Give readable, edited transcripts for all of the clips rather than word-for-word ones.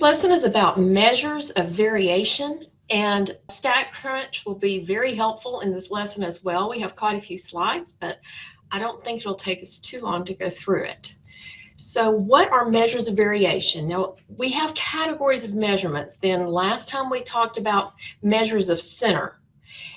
lesson is about measures of variation, and StatCrunch will be very helpful in this lesson as well. We have quite a few slides, but I don't think it'll take us too long to go through it. So what are measures of variation? Now, we have categories of measurements. Then last time we talked about measures of center,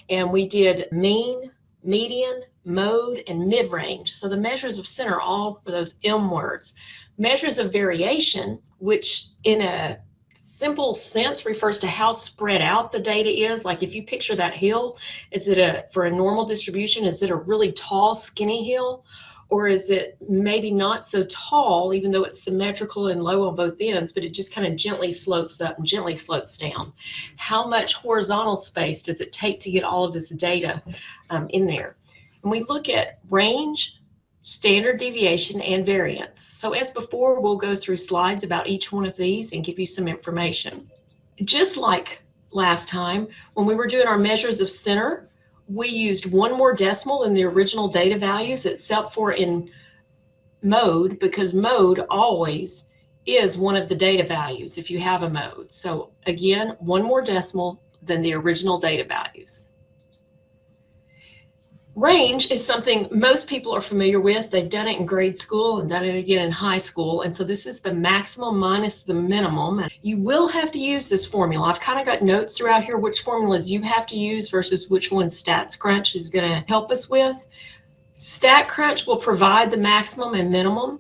and we did mean, median, mode, and mid-range. So the measures of center, all for those M words. Measures of variation, which in a simple sense refers to how spread out the data is. Like if you picture that hill, is it for a normal distribution, is it a really tall, skinny hill? Or is it maybe not so tall, even though it's symmetrical and low on both ends, but it just kind of gently slopes up and gently slopes down? How much horizontal space does it take to get all of this data in there? And we look at range, standard deviation, and variance. So as before, we'll go through slides about each one of these and give you some information. Just like last time, when we were doing our measures of center, we used one more decimal than the original data values, except for in mode, because mode always is one of the data values if you have a mode. So again, one more decimal than the original data values. Range is something most people are familiar with. They've done it in grade school and done it again in high school. And so this is the maximum minus the minimum. You will have to use this formula. I've kind of got notes throughout here which formulas you have to use versus which one StatCrunch is going to help us with. StatCrunch will provide the maximum and minimum,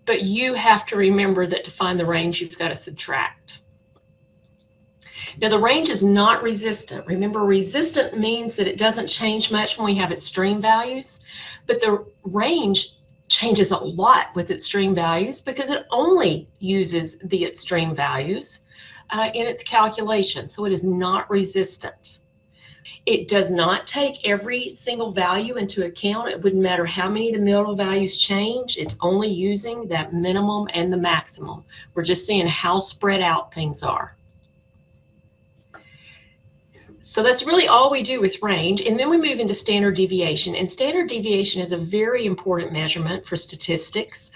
but you have to remember that to find the range, you've got to subtract. Now the range is not resistant. Remember, resistant means that it doesn't change much when we have extreme values, but the range changes a lot with extreme values because it only uses the extreme values in its calculation, so it is not resistant. It does not take every single value into account. It wouldn't matter how many of the middle values change. It's only using that minimum and the maximum. We're just seeing how spread out things are. So that's really all we do with range, and then we move into standard deviation. And standard deviation is a very important measurement for statistics.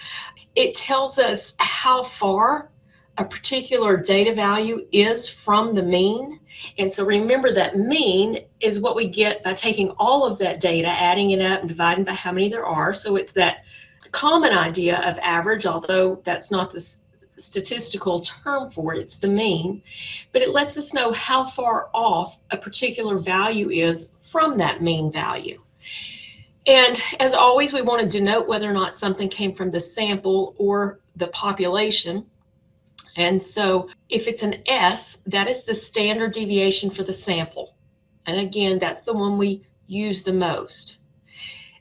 It tells us how far a particular data value is from the mean. And so remember that mean is what we get by taking all of that data, adding it up and dividing by how many there are. So it's that common idea of average, although that's not the statistical term for it, it's the mean, but it lets us know how far off a particular value is from that mean value. And as always, we want to denote whether or not something came from the sample or the population. And so if it's an S, that is the standard deviation for the sample. And again, that's the one we use the most.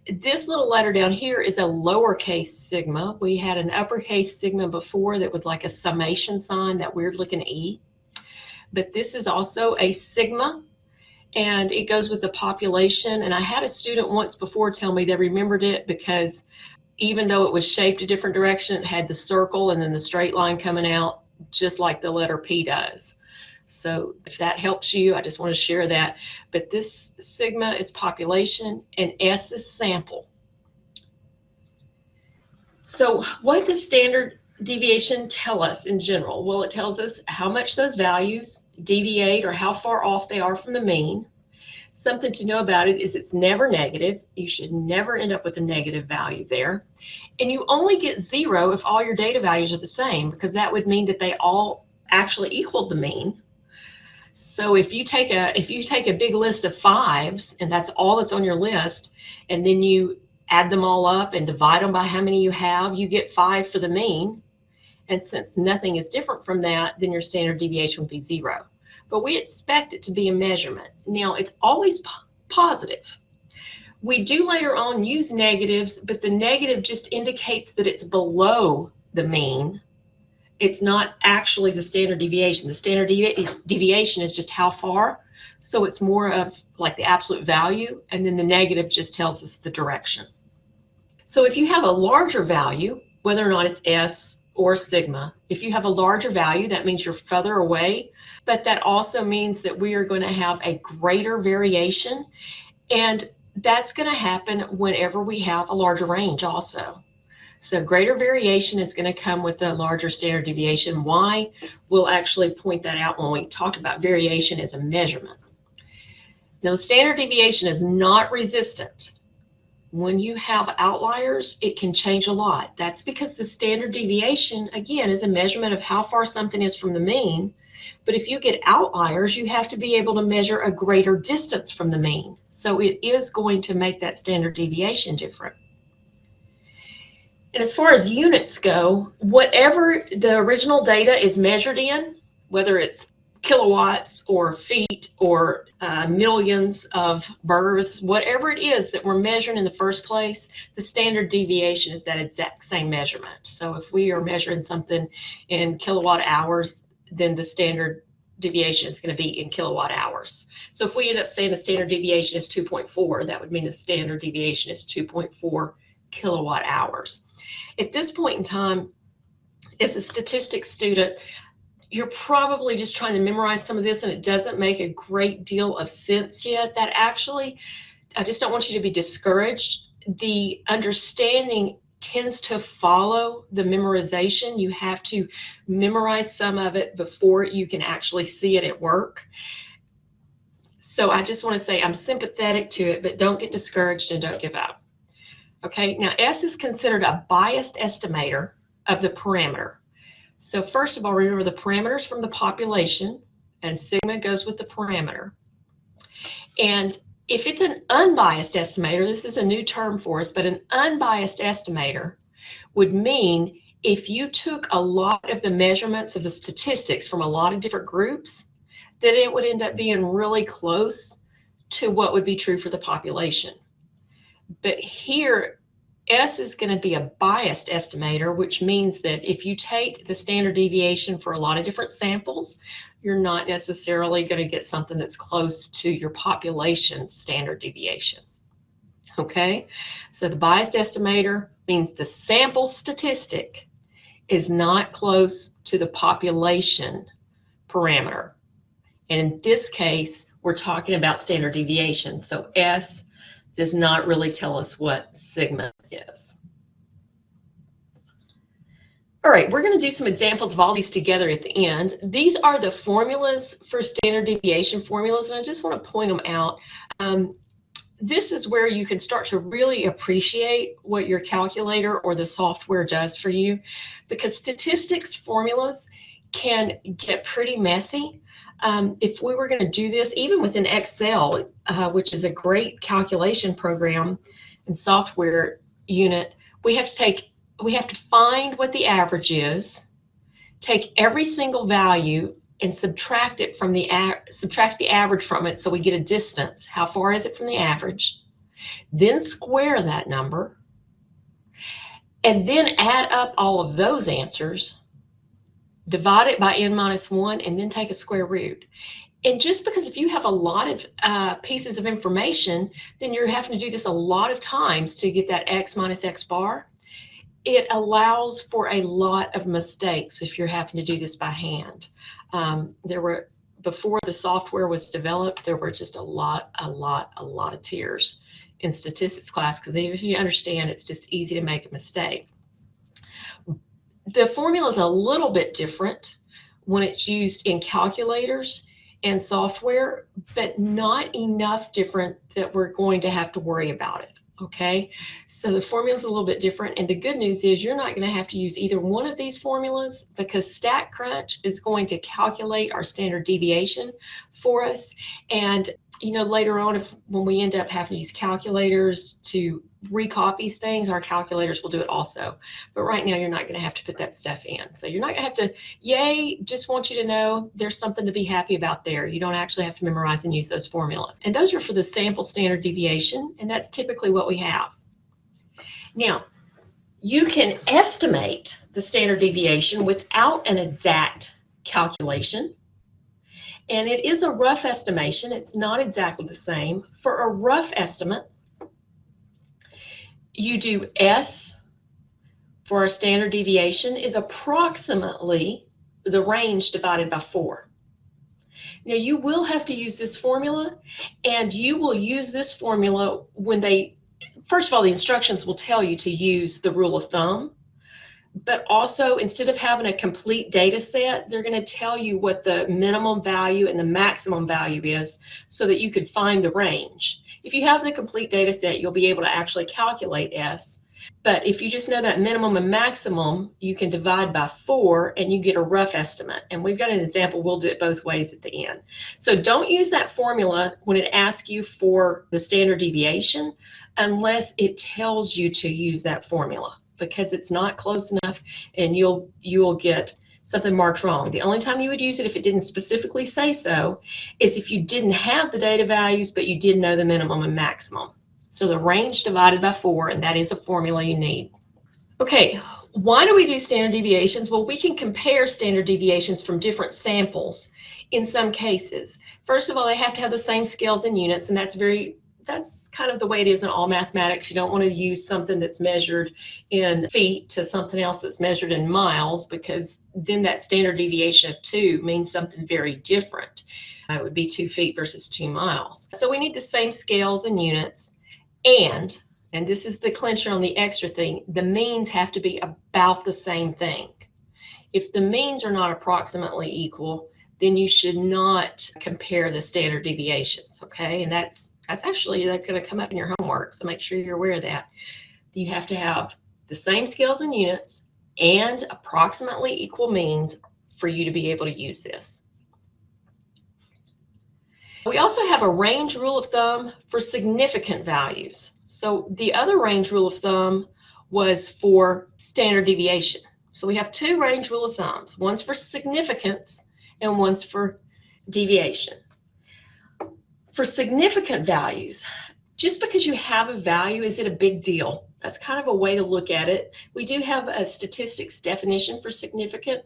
This little letter down here is a lowercase sigma. We had an uppercase sigma before that was like a summation sign, that weird looking E. But this is also a sigma, and it goes with the population. And I had a student once before tell me they remembered it because even though it was shaped a different direction, it had the circle and then the straight line coming out, just like the letter P does. So if that helps you, I just want to share that. But this sigma is population and S is sample. So what does standard deviation tell us in general? Well, it tells us how much those values deviate or how far off they are from the mean. Something to know about it is it's never negative. You should never end up with a negative value there. And you only get 0 if all your data values are the same, because that would mean that they all actually equaled the mean. So if you take a big list of 5s and that's all that's on your list, and then you add them all up and divide them by how many you have, you get 5 for the mean. And since nothing is different from that, then your standard deviation would be 0. But we expect it to be a measurement. Now, it's always positive. We do later on use negatives, but the negative just indicates that it's below the mean. It's not actually the standard deviation. The standard deviation is just how far. So it's more of like the absolute value, and then the negative just tells us the direction. So if you have a larger value, whether or not it's S or sigma, if you have a larger value, that means you're further away, but that also means that we are going to have a greater variation, and that's going to happen whenever we have a larger range also. So greater variation is going to come with a larger standard deviation. Why? We'll actually point that out when we talk about variation as a measurement. Now, the standard deviation is not resistant. When you have outliers, it can change a lot. That's because the standard deviation, again, is a measurement of how far something is from the mean. But if you get outliers, you have to be able to measure a greater distance from the mean. So it is going to make that standard deviation different. And as far as units go, whatever the original data is measured in, whether it's kilowatts or feet or millions of births, whatever it is that we're measuring in the first place, the standard deviation is that exact same measurement. So if we are measuring something in kilowatt hours, then the standard deviation is going to be in kilowatt hours. So if we end up saying the standard deviation is 2.4, that would mean the standard deviation is 2.4 kilowatt hours. At this point in time, as a statistics student, you're probably just trying to memorize some of this and it doesn't make a great deal of sense yet. That actually, I just don't want you to be discouraged. The understanding tends to follow the memorization. You have to memorize some of it before you can actually see it at work. So I just want to say I'm sympathetic to it, but don't get discouraged and don't give up. Okay, now S is considered a biased estimator of the parameter. So first of all, remember the parameters from the population, and sigma goes with the parameter. And if it's an unbiased estimator, this is a new term for us, but an unbiased estimator would mean if you took a lot of the measurements of the statistics from a lot of different groups, then it would end up being really close to what would be true for the population. But here, S is going to be a biased estimator, which means that if you take the standard deviation for a lot of different samples, you're not necessarily going to get something that's close to your population standard deviation. Okay, so the biased estimator means the sample statistic is not close to the population parameter. And in this case, we're talking about standard deviation. So S does not really tell us what sigma is. All right, we're going to do some examples of all these together at the end. These are the formulas for standard deviation formulas, and I just want to point them out. This is where you can start to really appreciate what your calculator or the software does for you, because statistics formulas can get pretty messy. If we were going to do this, even within Excel, which is a great calculation program and software unit, we have to find what the average is, take every single value and subtract it from subtract the average from it, so we get a distance. How far is it from the average? Then square that number, and then add up all of those answers, divide it by n-1, and then take a square root. And just because if you have a lot of pieces of information, then you're having to do this a lot of times to get that x minus x bar. It allows for a lot of mistakes if you're having to do this by hand. Before the software was developed, there were just a lot of tears in statistics class, because even if you understand, it's just easy to make a mistake. The formula is a little bit different when it's used in calculators and software, but not enough different that we're going to have to worry about it. Okay, so the formula is a little bit different, and the good news is you're not going to have to use either one of these formulas, because StatCrunch is going to calculate our standard deviation for us. And you know, later on, when we end up having to use calculators to recopy things, our calculators will do it also. But right now, you're not going to have to put that stuff in. So you're not going to have to, yay, just want you to know there's something to be happy about there. You don't actually have to memorize and use those formulas. And those are for the sample standard deviation, and that's typically what we have. Now, you can estimate the standard deviation without an exact calculation. And it is a rough estimation. It's not exactly the same. For a rough estimate, you do S for our standard deviation is approximately the range divided by 4. Now, you will have to use this formula, and you will use this formula when first of all, the instructions will tell you to use the rule of thumb. but also instead of having a complete data set, they're going to tell you what the minimum value and the maximum value is so that you could find the range. If you have the complete data set, you'll be able to actually calculate S. But if you just know that minimum and maximum, you can divide by 4 and you get a rough estimate. And we've got an example. We'll do it both ways at the end. So don't use that formula when it asks you for the standard deviation unless it tells you to use that formula, because it's not close enough and you'll get something marked wrong. The only time you would use it if it didn't specifically say so is if you didn't have the data values but you did know the minimum and maximum. So the range divided by 4, and that is a formula you need. Okay, why do we do standard deviations? Well, we can compare standard deviations from different samples in some cases. First of all, they have to have the same scales and units, and that's kind of the way it is in all mathematics. You don't want to use something that's measured in feet to something else that's measured in miles, because then that standard deviation of 2 means something very different. It would be 2 feet versus 2 miles. So we need the same scales and units. And this is the clincher on the extra thing, the means have to be about the same thing. If the means are not approximately equal, then you should not compare the standard deviations, okay? And that's actually going to come up in your homework, so make sure you're aware of that. You have to have the same scales and units and approximately equal means for you to be able to use this. We also have a range rule of thumb for significant values. So the other range rule of thumb was for standard deviation. So we have 2 range rule of thumbs. One's for significance and one's for deviation. For significant values, just because you have a value, is it a big deal? That's kind of a way to look at it. We do have a statistics definition for significant,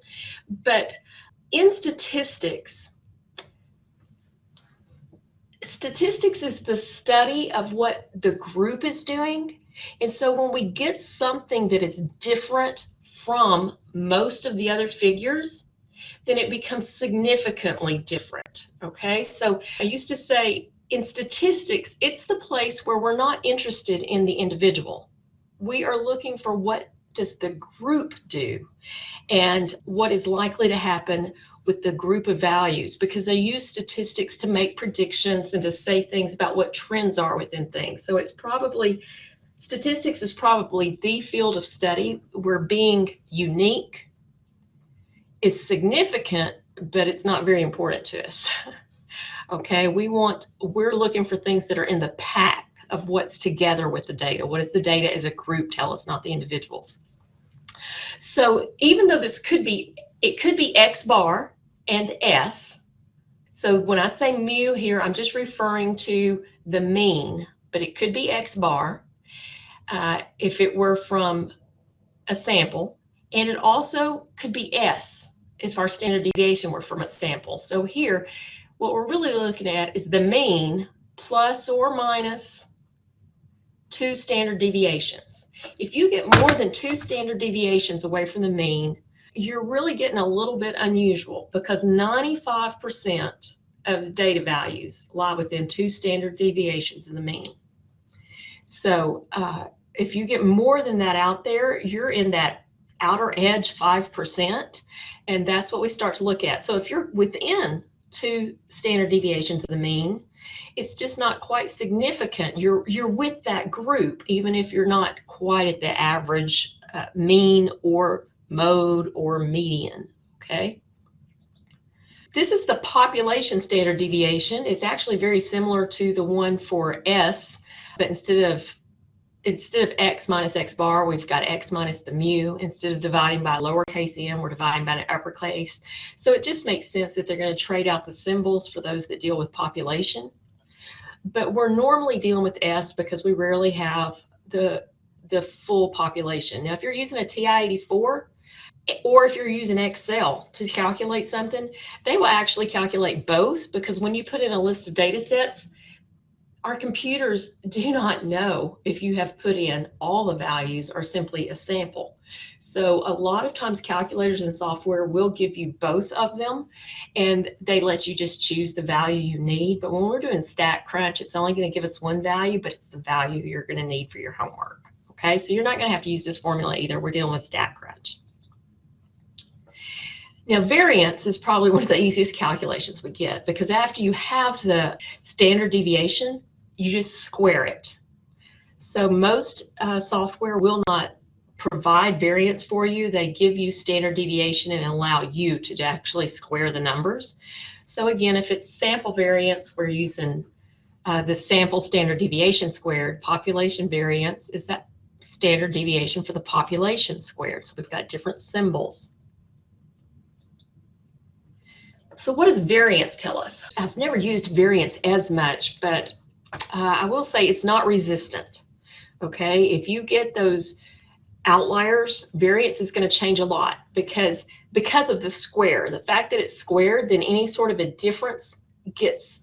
but in statistics is the study of what the group is doing. And so when we get something that is different from most of the other figures, then it becomes significantly different, okay? So I used to say in statistics, it's the place where we're not interested in the individual. We are looking for what does the group do and what is likely to happen with the group of values, because they use statistics to make predictions and to say things about what trends are within things. So statistics is probably the field of study where being unique is significant, but it's not very important to us. Okay, we're looking for things that are in the pack of what's together with the data. What does the data as a group tell us, not the individuals? So even though it could be X bar and S. So when I say mu here, I'm just referring to the mean, but it could be X bar if it were from a sample, and it also could be S if our standard deviation were from a sample. So here, what we're really looking at is the mean plus or minus 2 standard deviations. If you get more than 2 standard deviations away from the mean, you're really getting a little bit unusual, because 95% of data values lie within 2 standard deviations of the mean. So if you get more than that out there, you're in that outer edge 5%, and that's what we start to look at. So if you're within 2 standard deviations of the mean, it's just not quite significant. You're with that group, even if you're not quite at the average mean or mode or median, okay? This is the population standard deviation. It's actually very similar to the one for S, but instead of X minus X bar, we've got X minus the mu. Instead of dividing by lowercase m, we're dividing by an uppercase. So it just makes sense that they're going to trade out the symbols for those that deal with population. But we're normally dealing with S because we rarely have the full population. Now, if you're using a TI-84, or if you're using Excel to calculate something, they will actually calculate both, because when you put in a list of data sets, our computers do not know if you have put in all the values or simply a sample. So a lot of times calculators and software will give you both of them, and they let you just choose the value you need. But when we're doing Stat Crunch, it's only going to give us one value, but it's the value you're going to need for your homework. Okay, so you're not going to have to use this formula either. We're dealing with StatCrunch. Now, variance is probably one of the easiest calculations we get, because after you have the standard deviation, you just square it. So most software will not provide variance for you. They give you standard deviation and allow you to actually square the numbers. So again, if it's sample variance, we're using the sample standard deviation squared. Population variance is that standard deviation for the population squared. So we've got different symbols. So what does variance tell us? I've never used variance as much, but I will say it's not resistant. Okay, if you get those outliers, variance is going to change a lot because of the square. The fact that it's squared, then any sort of a difference gets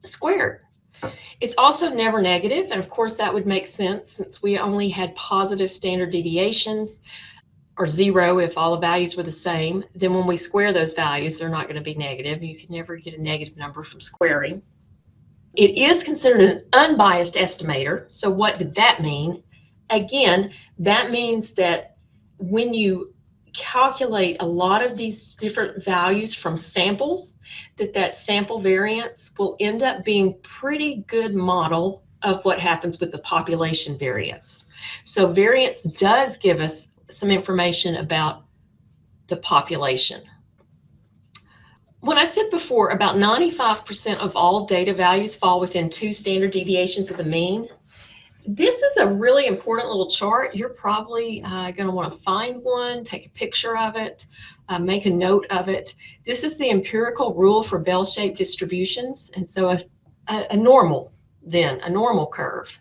squared. It's also never negative, and of course that would make sense since we only had positive standard deviations, or zero if all the values were the same. Then when we square those values, they're not going to be negative. You can never get a negative number from squaring. It is considered an unbiased estimator. So what did that mean? Again, that means that when you calculate a lot of these different values from samples, that sample variance will end up being pretty good model of what happens with the population variance. So variance does give us some information about the population. When I said before, about 95% of all data values fall within 2 standard deviations of the mean. This is a really important little chart. You're probably going to want to find one, take a picture of it, make a note of it. This is the empirical rule for bell-shaped distributions, and so a normal curve.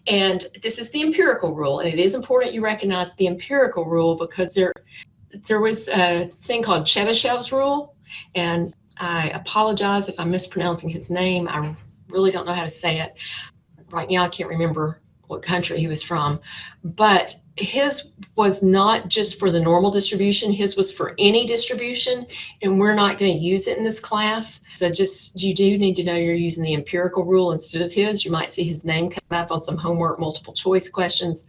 And this is the empirical rule, and it is important you recognize the empirical rule because there was a thing called Chebyshev's rule, and I apologize if I'm mispronouncing his name. I really don't know how to say it. Right now I can't remember what country he was from, but his was not just for the normal distribution, his was for any distribution, and we're not going to use it in this class. So you do need to know you're using the empirical rule instead of his. You might see his name come up on some homework multiple choice questions,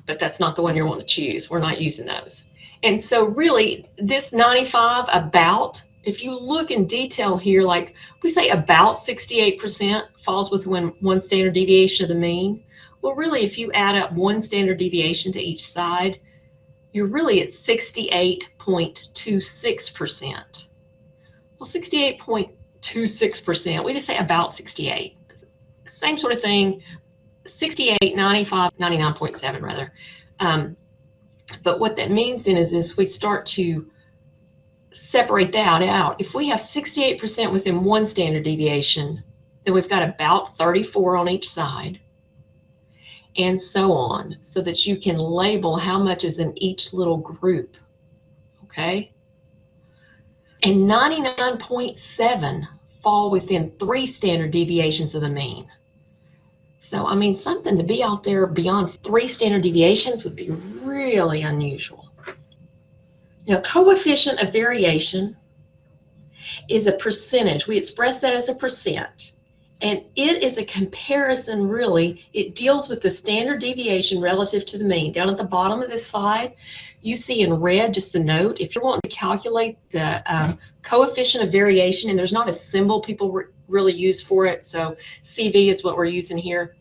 but that's not the one you want to choose. We're not using those. And so really this 95 about, if you look in detail here, like we say about 68% falls within 1 standard deviation of the mean. Well, really, if you add up 1 standard deviation to each side, you're really at 68.26%. Well, 68.26%, we just say about 68. Same sort of thing, 68, 95, 99.7 rather. But what that means then is this, we start to separate that out. If we have 68% within 1 standard deviation, then we've got about 34 on each side, and so on, so that you can label how much is in each little group, okay? And 99.7 fall within 3 standard deviations of the mean. So, I mean, something to be out there beyond 3 standard deviations would be really unusual. Now, coefficient of variation is a percentage. We express that as a percent. And it is a comparison, really. It deals with the standard deviation relative to the mean. Down at the bottom of this slide, you see in red just the note. If you're wanting to calculate the coefficient of variation, and there's not a symbol people really use for it, so CV is what we're using here.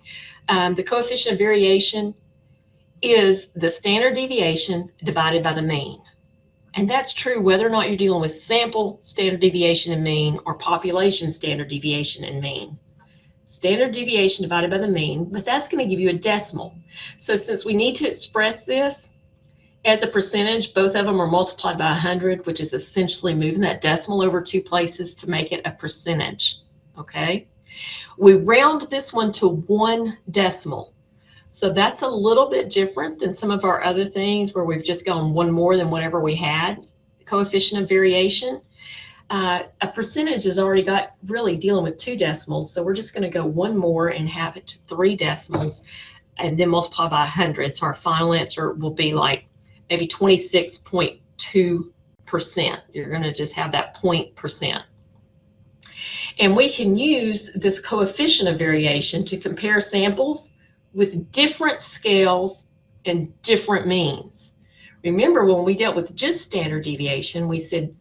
The coefficient of variation is the standard deviation divided by the mean. And that's true whether or not you're dealing with sample standard deviation and mean or population standard deviation and mean. Standard deviation divided by the mean, but that's going to give you a decimal. So since we need to express this as a percentage, both of them are multiplied by 100, which is essentially moving that decimal over 2 places to make it a percentage, okay? We round this one to 1 decimal. So that's a little bit different than some of our other things where we've just gone 1 more than whatever we had. Coefficient of variation. A percentage has already got really dealing with 2 decimals, so we're just going to go 1 more and have it to 3 decimals and then multiply by 100. So our final answer will be like maybe 26.2%. You're going to just have that point percent. And we can use this coefficient of variation to compare samples with different scales and different means. Remember, when we dealt with just standard deviation, we said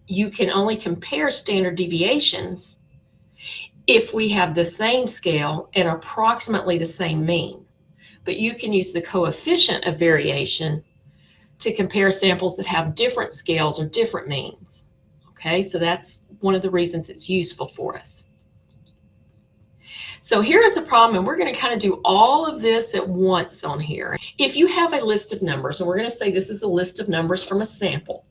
you can only compare standard deviations if we have the same scale and approximately the same mean. But you can use the coefficient of variation to compare samples that have different scales or different means. Okay, so that's one of the reasons it's useful for us. So here is a problem, and we're going to kind of do all of this at once on here. If you have a list of numbers, and we're going to say this is a list of numbers from a sample,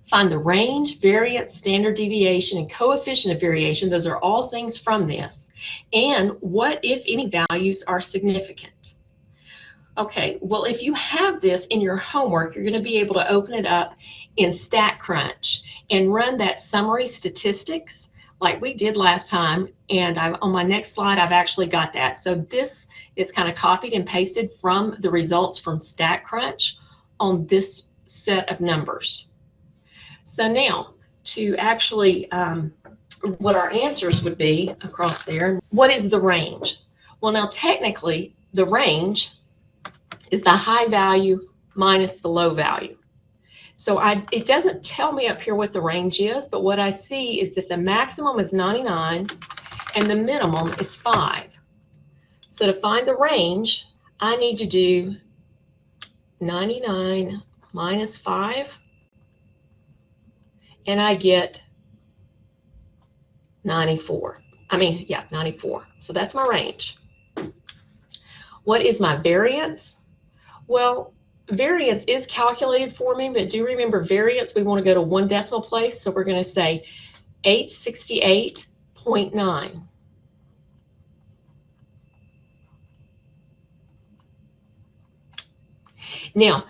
find the range, variance, standard deviation, and coefficient of variation. Those are all things from this. And what, if any, values are significant. Okay, well, if you have this in your homework, you're going to be able to open it up in StatCrunch and run that summary statistics like we did last time. And on my next slide, I've actually got that. So this is kind of copied and pasted from the results from StatCrunch on this set of numbers. So now, to actually, what our answers would be across there, what is the range? Well, now technically, the range is the high value minus the low value. So it doesn't tell me up here what the range is, but what I see is that the maximum is 99 and the minimum is 5. So to find the range, I need to do 99 minus 5, and I get 94. 94. So that's my range. What is my variance? Well, variance is calculated for me, but do remember variance, we want to go to one decimal place, so we're going to say 868.9. Now,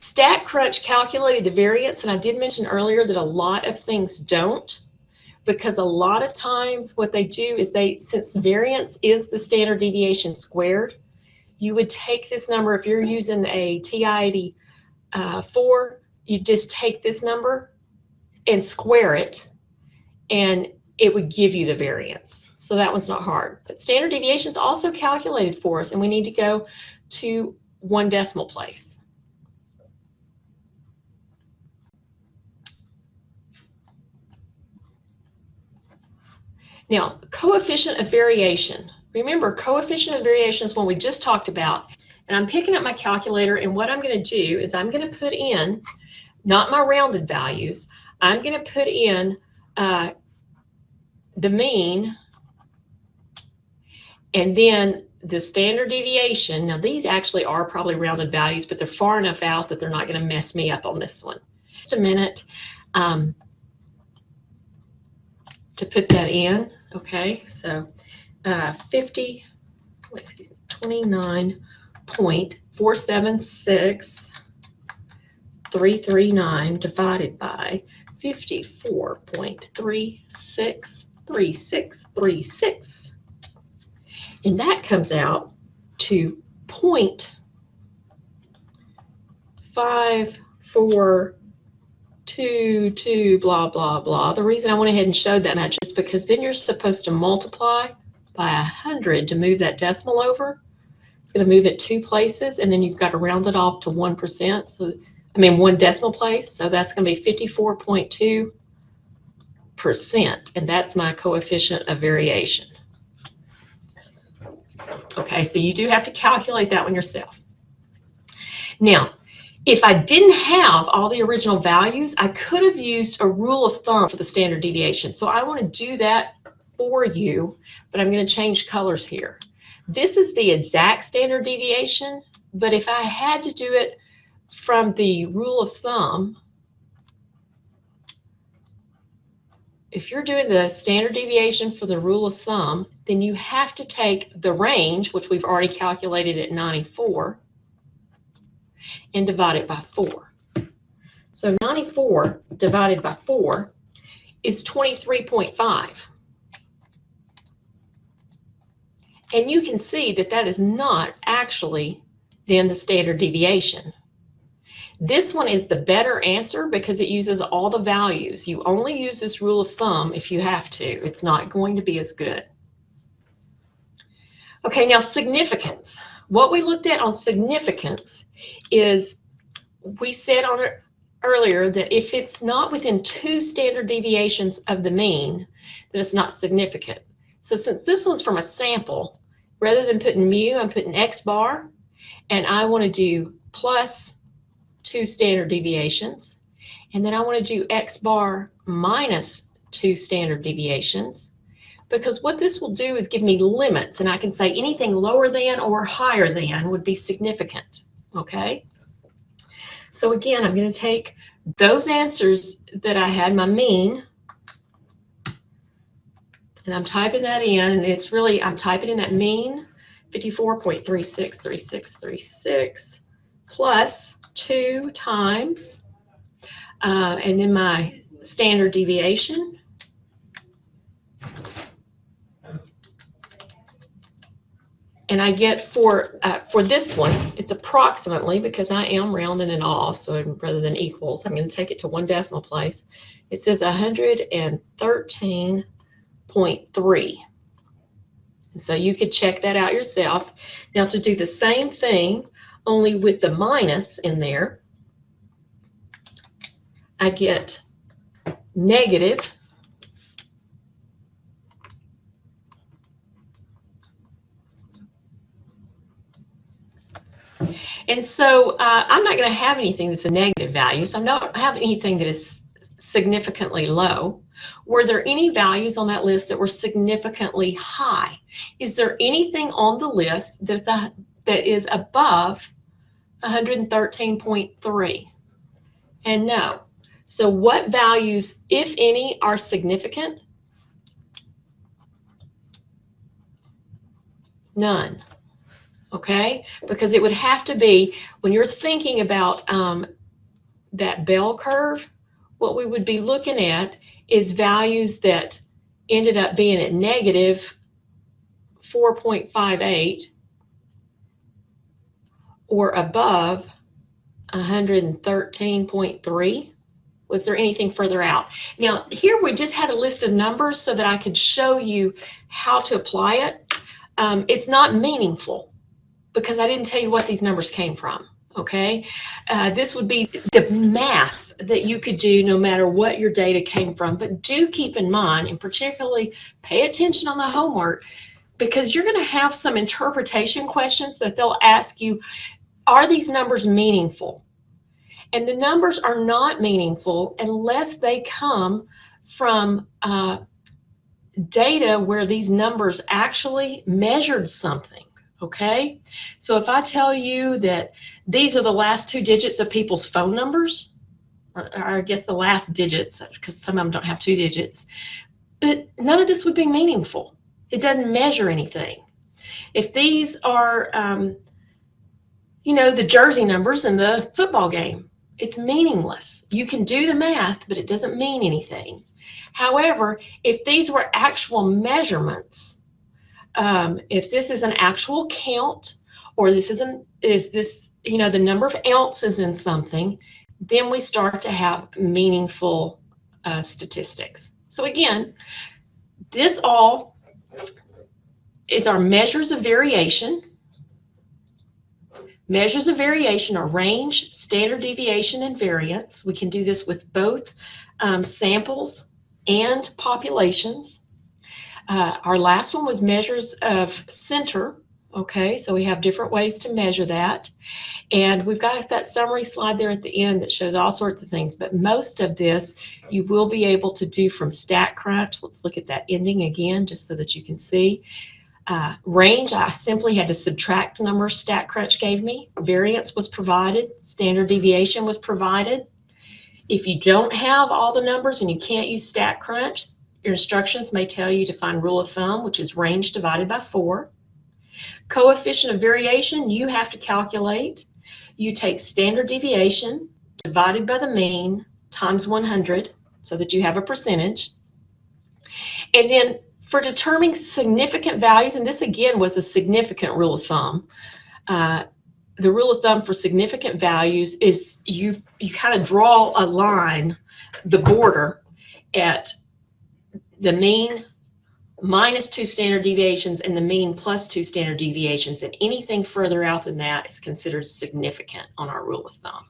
StatCrunch calculated the variance, and I did mention earlier that a lot of things don't, because a lot of times what they do is since variance is the standard deviation squared, you would take this number, if you're using a TI-84, you just take this number and square it, and it would give you the variance. So that one's not hard. But standard deviation is also calculated for us, and we need to go to one decimal place. Now, coefficient of variation. Remember, coefficient of variation is one we just talked about. And I'm picking up my calculator, and what I'm going to do is I'm going to put in, not my rounded values, I'm going to put in the mean, and then the standard deviation. Now, these actually are probably rounded values, but they're far enough out that they're not going to mess me up on this one. Just a minute to put that in. Okay, so 29.476339 divided by 54.363636, and that comes out to 0.5422 blah blah blah. The reason I went ahead and showed that much is because then you're supposed to multiply by 100 to move that decimal over. It's going to move it 2 places, and then you've got to round it off to 1%. So, one decimal place. So that's going to be 54.2%, and that's my coefficient of variation. Okay, so you do have to calculate that one yourself. Now, if I didn't have all the original values, I could have used a rule of thumb for the standard deviation. So I want to do that for you, but I'm going to change colors here. This is the exact standard deviation, but if I had to do it from the rule of thumb, if you're doing the standard deviation for the rule of thumb, then you have to take the range, which we've already calculated at 94, and divide it by 4. So 94 divided by 4 is 23.5. And you can see that that is not actually then the standard deviation. This one is the better answer because it uses all the values. You only use this rule of thumb if you have to. It's not going to be as good. Okay, now significance. What we looked at on significance is we said on it earlier that if it's not within 2 standard deviations of the mean, then it's not significant. So since this one's from a sample, rather than putting mu, I'm putting x bar, and I want to do plus 2 standard deviations, and then I want to do x bar minus 2 standard deviations, because what this will do is give me limits, and I can say anything lower than or higher than would be significant, okay? So again, I'm going to take those answers that I had, my mean, and I'm typing that in, and it's really, I'm typing in that mean, 54.363636, plus 2 times, and then my standard deviation, and I get for this one, it's approximately, because I am rounding it off, so rather than equals, I'm going to take it to 1 decimal place. It says 113.3. So you could check that out yourself. Now to do the same thing, only with the minus in there, I get negative . And so I'm not going to have anything that's a negative value, so I don't have anything that is significantly low. Were there any values on that list that were significantly high? Is there anything on the list that is above 113.3? And no. So what values, if any, are significant? None. Okay, because it would have to be, when you're thinking about that bell curve, what we would be looking at is values that ended up being at negative 4.58 or above 113.3. Was there anything further out? Now, here we just had a list of numbers so that I could show you how to apply it. It's not meaningful, because I didn't tell you what these numbers came from, okay? This would be the math that you could do no matter what your data came from. But do keep in mind, and particularly pay attention on the homework, because you're going to have some interpretation questions that they'll ask you, are these numbers meaningful? And the numbers are not meaningful unless they come from data where these numbers actually measured something. Okay, so if I tell you that these are the last 2 digits of people's phone numbers, or I guess the last digits, because some of them don't have 2 digits, but none of this would be meaningful. It doesn't measure anything. If these are, you know, the jersey numbers in the football game, it's meaningless. You can do the math, but it doesn't mean anything. However, if these were actual measurements, if this is an actual count, or this is you know, the number of ounces in something, then we start to have meaningful statistics. So again, this all is our measures of variation. Measures of variation are range, standard deviation, and variance. We can do this with both samples and populations. Our last one was measures of center. Okay, so we have different ways to measure that. And we've got that summary slide there at the end that shows all sorts of things, but most of this you will be able to do from StatCrunch. Let's look at that ending again just so that you can see. Range, I simply had to subtract the number StatCrunch gave me. Variance was provided. Standard deviation was provided. If you don't have all the numbers and you can't use StatCrunch, your instructions may tell you to find rule of thumb, which is range divided by 4. Coefficient of variation, you have to calculate. You take standard deviation divided by the mean times 100 so that you have a percentage. And then for determining significant values, and this again was a significant rule of thumb, the rule of thumb for significant values is you kind of draw a line, the border, at the mean minus 2 standard deviations, and the mean plus 2 standard deviations, and anything further out than that is considered significant on our rule of thumb.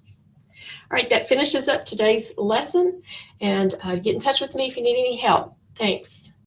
All right, that finishes up today's lesson, and get in touch with me if you need any help. Thanks.